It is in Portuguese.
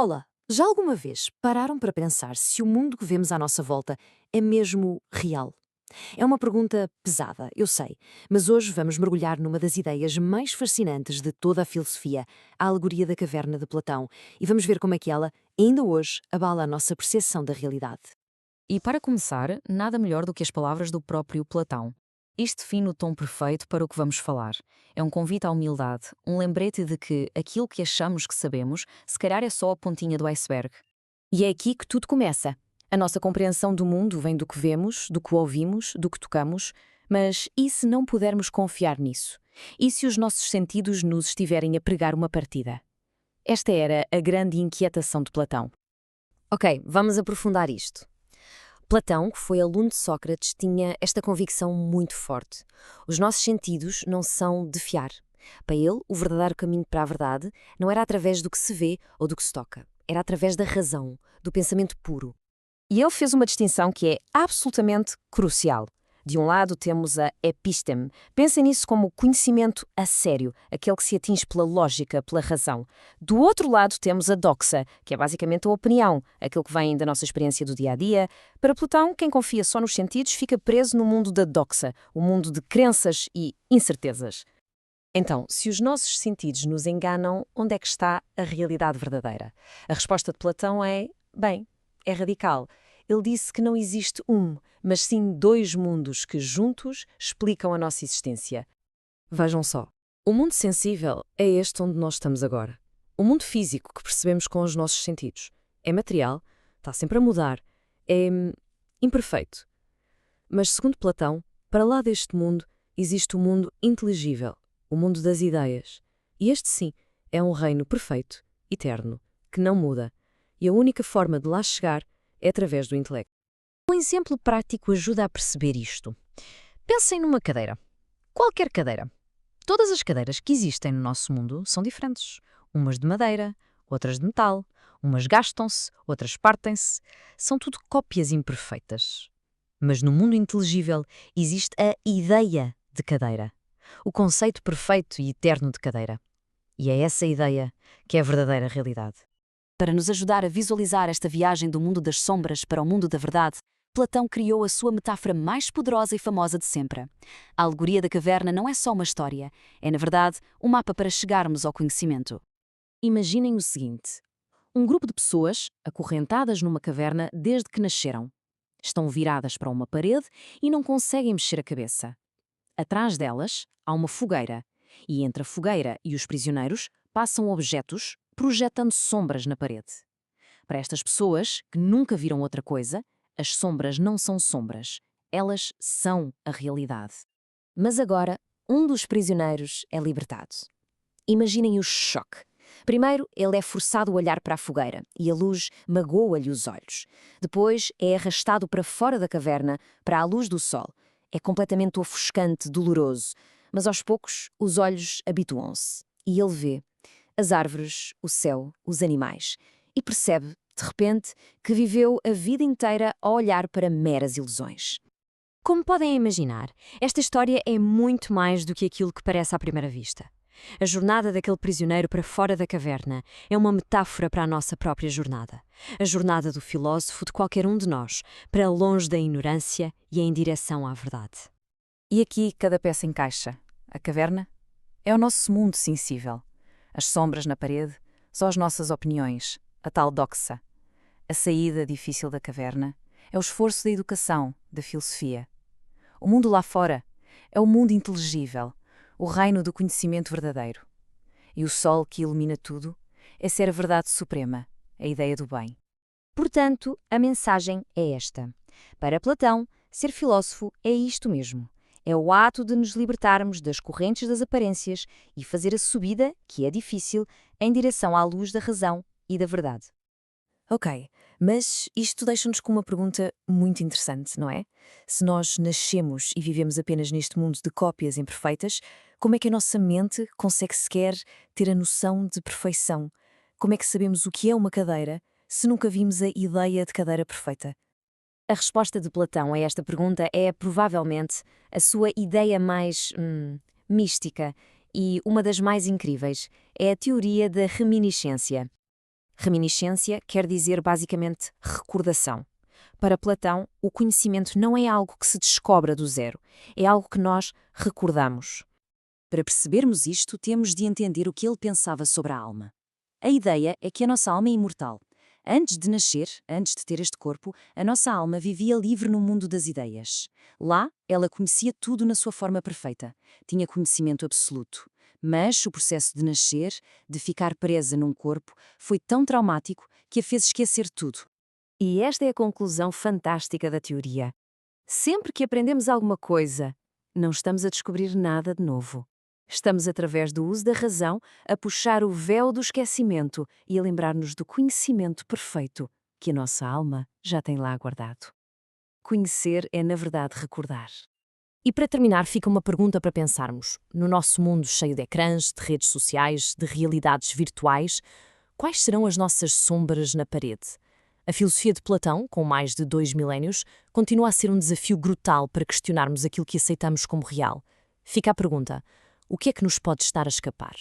Olá, já alguma vez pararam para pensar se o mundo que vemos à nossa volta é mesmo real? É uma pergunta pesada, eu sei, mas hoje vamos mergulhar numa das ideias mais fascinantes de toda a filosofia, a alegoria da caverna de Platão, e vamos ver como é que ela, ainda hoje, abala a nossa percepção da realidade. E para começar, nada melhor do que as palavras do próprio Platão. Isto define o tom perfeito para o que vamos falar. É um convite à humildade, um lembrete de que aquilo que achamos que sabemos, se calhar é só a pontinha do iceberg. E é aqui que tudo começa. A nossa compreensão do mundo vem do que vemos, do que ouvimos, do que tocamos, mas e se não pudermos confiar nisso? E se os nossos sentidos nos estiverem a pregar uma partida? Esta era a grande inquietação de Platão. Ok, vamos aprofundar isto. Platão, que foi aluno de Sócrates, tinha esta convicção muito forte. Os nossos sentidos não são de fiar. Para ele, o verdadeiro caminho para a verdade não era através do que se vê ou do que se toca. Era através da razão, do pensamento puro. E ele fez uma distinção que é absolutamente crucial. De um lado temos a episteme. Pensem nisso como conhecimento a sério, aquele que se atinge pela lógica, pela razão. Do outro lado temos a doxa, que é basicamente a opinião, aquilo que vem da nossa experiência do dia-a-dia. Para Platão, quem confia só nos sentidos fica preso no mundo da doxa, o mundo de crenças e incertezas. Então, se os nossos sentidos nos enganam, onde é que está a realidade verdadeira? A resposta de Platão é, bem, é radical. Ele disse que não existe um, mas sim dois mundos que juntos explicam a nossa existência. Vejam só. O mundo sensível é este onde nós estamos agora. O mundo físico que percebemos com os nossos sentidos. É material, está sempre a mudar, é imperfeito. Mas, segundo Platão, para lá deste mundo existe o mundo inteligível, o mundo das ideias. E este, sim, é um reino perfeito, eterno, que não muda. E a única forma de lá chegar é através do intelecto. Um exemplo prático ajuda a perceber isto. Pensem numa cadeira. Qualquer cadeira. Todas as cadeiras que existem no nosso mundo são diferentes. Umas de madeira, outras de metal, umas gastam-se, outras partem-se. São tudo cópias imperfeitas. Mas no mundo inteligível existe a ideia de cadeira. O conceito perfeito e eterno de cadeira. E é essa ideia que é a verdadeira realidade. Para nos ajudar a visualizar esta viagem do mundo das sombras para o mundo da verdade, Platão criou a sua metáfora mais poderosa e famosa de sempre. A alegoria da caverna não é só uma história, é, na verdade, um mapa para chegarmos ao conhecimento. Imaginem o seguinte: um grupo de pessoas acorrentadas numa caverna desde que nasceram. Estão viradas para uma parede e não conseguem mexer a cabeça. Atrás delas há uma fogueira, e entre a fogueira e os prisioneiros passam objetos, projetando sombras na parede. Para estas pessoas, que nunca viram outra coisa, as sombras não são sombras, elas são a realidade. Mas agora, um dos prisioneiros é libertado. Imaginem o choque. Primeiro, ele é forçado a olhar para a fogueira e a luz magoa-lhe os olhos. Depois, é arrastado para fora da caverna, para a luz do sol. É completamente ofuscante, doloroso, mas aos poucos os olhos habituam-se e ele vê as árvores, o céu, os animais e percebe, de repente, que viveu a vida inteira a olhar para meras ilusões. Como podem imaginar, esta história é muito mais do que aquilo que parece à primeira vista. A jornada daquele prisioneiro para fora da caverna é uma metáfora para a nossa própria jornada. A jornada do filósofo de qualquer um de nós, para longe da ignorância e em direção à verdade. E aqui cada peça encaixa. A caverna é o nosso mundo sensível. As sombras na parede são as nossas opiniões, a tal doxa. A saída difícil da caverna é o esforço da educação, da filosofia. O mundo lá fora é o mundo inteligível, o reino do conhecimento verdadeiro. E o sol que ilumina tudo é ser a verdade suprema, a ideia do bem. Portanto, a mensagem é esta. Para Platão, ser filósofo é isto mesmo. É o ato de nos libertarmos das correntes das aparências e fazer a subida, que é difícil, em direção à luz da razão e da verdade. Ok, mas isto deixa-nos com uma pergunta muito interessante, não é? Se nós nascemos e vivemos apenas neste mundo de cópias imperfeitas, como é que a nossa mente consegue sequer ter a noção de perfeição? Como é que sabemos o que é uma cadeira se nunca vimos a ideia de cadeira perfeita? A resposta de Platão a esta pergunta é, provavelmente, a sua ideia mais mística e uma das mais incríveis. É a teoria da reminiscência. Reminiscência quer dizer basicamente recordação. Para Platão, o conhecimento não é algo que se descobre do zero, é algo que nós recordamos. Para percebermos isto, temos de entender o que ele pensava sobre a alma. A ideia é que a nossa alma é imortal. Antes de nascer, antes de ter este corpo, a nossa alma vivia livre no mundo das ideias. Lá, ela conhecia tudo na sua forma perfeita. Tinha conhecimento absoluto. Mas o processo de nascer, de ficar presa num corpo, foi tão traumático que a fez esquecer tudo. E esta é a conclusão fantástica da teoria. Sempre que aprendemos alguma coisa, não estamos a descobrir nada de novo. Estamos, através do uso da razão, a puxar o véu do esquecimento e a lembrar-nos do conhecimento perfeito que a nossa alma já tem lá guardado. Conhecer é, na verdade, recordar. E para terminar, fica uma pergunta para pensarmos. No nosso mundo cheio de ecrãs, de redes sociais, de realidades virtuais, quais serão as nossas sombras na parede? A filosofia de Platão, com mais de 2 milénios, continua a ser um desafio brutal para questionarmos aquilo que aceitamos como real. Fica a pergunta: o que é que nos pode estar a escapar?